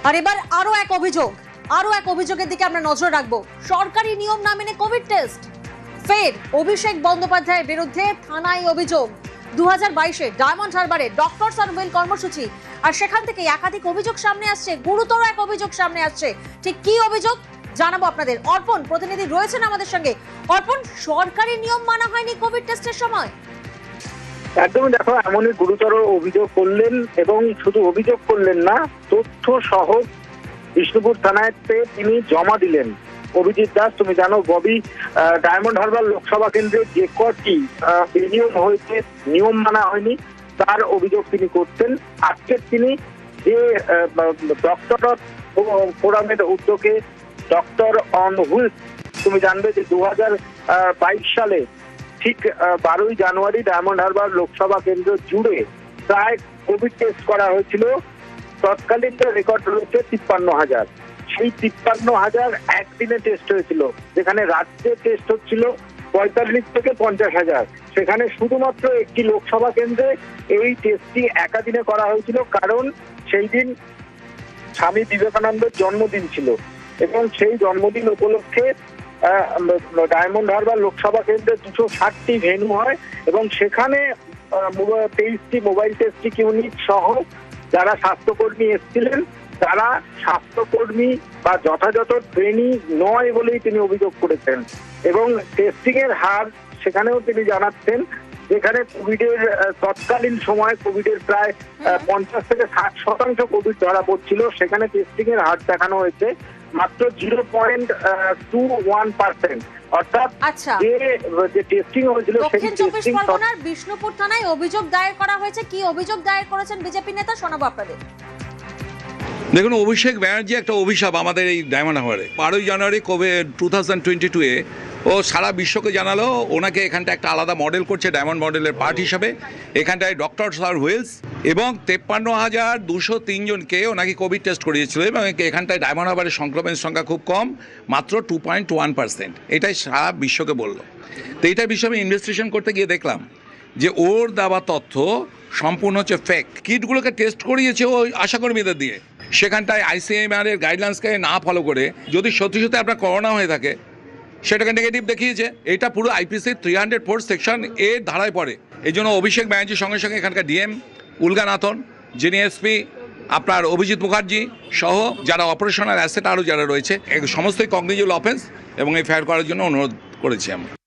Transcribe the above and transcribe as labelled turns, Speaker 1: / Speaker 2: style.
Speaker 1: আর এবার আরো এক অভিযোগের দিকে আমরা নজর রাখবো। সরকারি নিয়ম না মেনে কোভিড টেস্ট। ফের অভিষেক বন্দ্যোপাধ্যায়ের বিরুদ্ধে থানায় অভিযোগ। 2022-এ ডায়মন্ড হারবারে ডক্টরস অন হুইল কর্মসূচি, আর সেখান থেকে একাধিক অভিযোগ সামনে আসছে, গুরুতর এক অভিযোগ সামনে আসছে। ঠিক কি অভিযোগ জানাবো আপনাদের। অর্পণ প্রতিনিধি রয়েছেন আমাদের সঙ্গে। অর্পণ, সরকারি নিয়ম মানা হয়নি কোভিড টেস্টের সময়?
Speaker 2: একদমই, দেখো, এমনই গুরুতর অভিযোগ করলেন, এবং শুধু অভিযোগ করলেন না, তথ্য সহ বিষ্ণুপুর থানায় তিনি জমা দিলেন। অভিজিৎ দাস, তুমি জানো ববি, ডায়মন্ড হারবার লোকসভা কেন্দ্রে যে কটি বিনিয়োগ হয়েছে নিয়ম মানা হয়নি, তার অভিযোগ তিনি করতেন। আজকে তিনি যে ডক্টর ফোরামের উদ্যোগে ডক্টর অন হুইল, তুমি জানবে যে 2022 সালে ঠিক 12ই জানুয়ারি ডায়মন্ড হারবার লোকসভা কেন্দ্র জুড়ে প্রায় কোভিড টেস্ট করা হয়েছিল। তৎকালীন রেকর্ড রয়েছে 53,000। সেই 53,000 একদিনে টেস্ট হয়েছিল, যেখানে রাজ্যে টেস্ট হচ্ছিল 45 থেকে 50,000। সেখানে শুধুমাত্র একটি লোকসভা কেন্দ্রে এই টেস্টটি একাদিনে করা হয়েছিল, কারণ সেই দিন স্বামী বিবেকানন্দের জন্মদিন ছিল, এবং সেই জন্মদিন উপলক্ষে ডায়মন্ড হারবার লোকসভা কেন্দ্রে 260টি ভেন্যু হয়, এবং সেখানে 23টি মোবাইল টেস্টিং ইউনিট সহ যারা স্বাস্থ্যকর্মী এসেছিলেন, তারা স্বাস্থ্যকর্মী বা যথাযথ ট্রেনিং নয় বলেই তিনি অভিযোগ করেছেন। এবং টেস্টিং এর হার সেখানেও তিনি জানাচ্ছেন, যেখানে কোভিডের তৎকালীন সময় কোভিডের প্রায় 50 থেকে 60% কোভিড ধরা পড়ছিল, সেখানে টেস্টিং এর হার দেখানো হয়েছে মাত্র 0.21%। অর্থাৎ যে টেস্টিং হয়েছিল সেই টেস্টিং।
Speaker 1: বিষ্ণুপুর থানায় অভিযোগ দায়ের করা হয়েছে। কি অভিযোগ দায়ের করেছেন বিজেপি নেতা, শোনাবো আপনাদের।
Speaker 3: দেখুন, অভিষেক ব্যানার্জি একটা অভিশাপ আমাদের এই ডায়মন্ড হারবারে। 12ই জানুয়ারি 2022-এ ও সারা বিশ্বকে জানালো ওনাকে এখানটা একটা আলাদা মডেল করছে, ডায়মন্ড মডেলের পার্ট হিসাবে। এখানটায় ডক্টরস অন হুইলস এবং 53,203 জনকে ওনাকে কোভিড টেস্ট করিয়েছিল, এবং এখানটায় ডায়মন্ড হারবারের সংক্রমণের সংখ্যা খুব কম, মাত্র 2.1%। এটাই সারা বিশ্বকে বললো। তো এইটার বিষয়ে আমি ইনভেস্টিগেশন করতে গিয়ে দেখলাম যে ওর দেওয়া তথ্য সম্পূর্ণ হচ্ছে ফেক। কিটগুলোকে টেস্ট করিয়েছে ও আশাকর্মীদের দিয়ে। সেখানটায় ICMR এর গাইডলাইন্সকে না ফলো করে যদি সত্যি সত্যি আপনার করোনা হয়ে থাকে সেটাকে নেগেটিভ দেখিয়েছে। এটা পুরো IPC 304 সেকশন এর ধারায় পড়ে। এই জন্য অভিষেক ব্যানার্জির সঙ্গে সঙ্গে এখানকার DM উলগানাথন, যিনি SP, আপনার অভিজিৎ মুখার্জি সহ যারা অপারেশনাল অ্যাসেট আরও যারা রয়েছে, সমস্তই কগনিজেবল অফেন্স, এবং এই ফায়ার করার জন্য অনুরোধ করেছি আমরা।